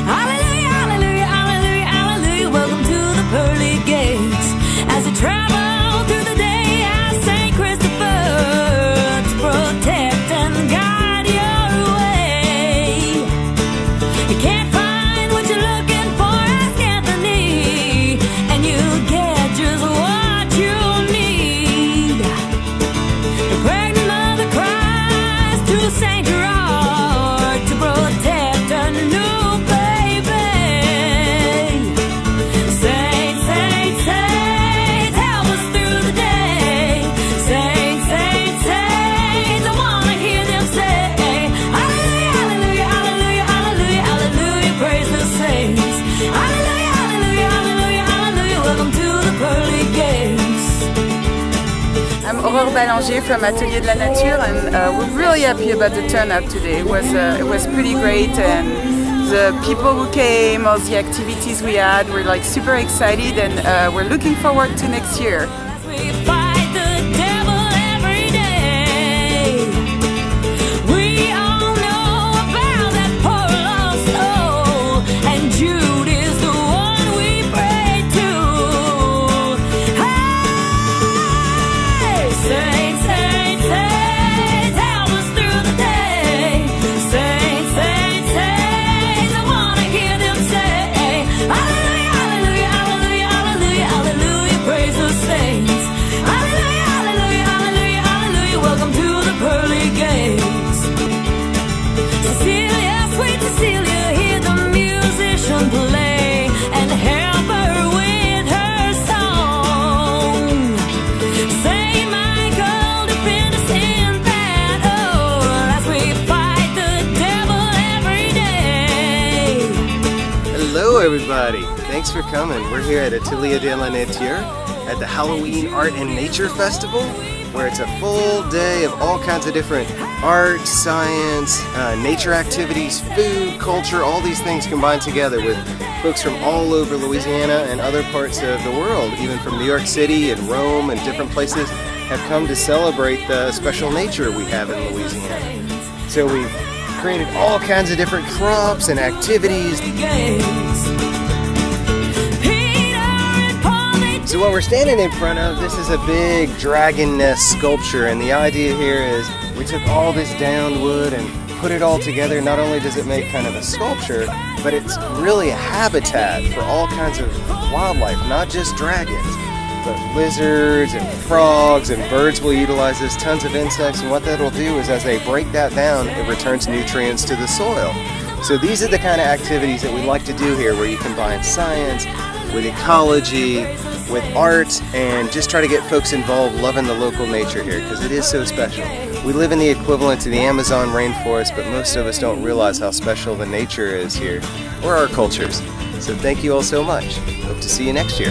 Hallelujah, hallelujah, hallelujah, hallelujah. Welcome to the pearly gates. As you travel through the day, I St. Christopher to protect and guide your way. You can't find what you're looking for, ask Anthony, and you'll get just what you need. The pregnant mother cries to St. Gerard to protect a new baby. Saints, saints, saints, help us through the day. Saints, saints, saints, I wanna hear them say, hallelujah, hallelujah, hallelujah, hallelujah, hallelujah, praise the saints. Hallelujah, hallelujah, hallelujah, hallelujah, welcome to the pearly gates. I'm Aurore Ballanger from Atelier de la Nature, and we're really happy about the turnout today. It was pretty great, and the people who came, all the activities we had, we're like super excited, and we're looking forward to next year. As we fight the devil every day, we all know about that poor lost soul, and Jude is the one we pray to. Hey, saints, saints, saints, help us through the day. Saints, saints, saints, I wanna hear them say, hallelujah, hallelujah, hallelujah, hallelujah, hallelujah, praise the saints. Hallelujah, hallelujah, hallelujah, hallelujah, welcome to the pearly gates. Cecilia, sweet Cecilia, hear the musician play and help her with her song. Saint Michael, defend us in battle as we fight the devil every day. Hello everybody, thanks for coming. We're here at Atelier de la Nature at the Halloween Art and Nature Festival, where it's a full day of all kinds of different art, science, nature activities, food, culture, all these things combined together with folks from all over Louisiana and other parts of the world, even from New York City and Rome and different places, have come to celebrate the special nature we have in Louisiana. So we've created all kinds of different crops and activities. So what we're standing in front of, this is a big dragon nest sculpture, and the idea here is we took all this downed wood and put it all together. Not only does it make kind of a sculpture, but it's really a habitat for all kinds of wildlife, not just dragons, but lizards and frogs and birds will utilize this, tons of insects, and what that'll do is as they break that down, it returns nutrients to the soil. So these are the kind of activities that we like to do here, where you combine science with ecology, with art, and just try to get folks involved loving the local nature here, because it is so special. We live in the equivalent to the Amazon rainforest, but most of us don't realize how special the nature is here, or our cultures. So thank you all so much. Hope to see you next year.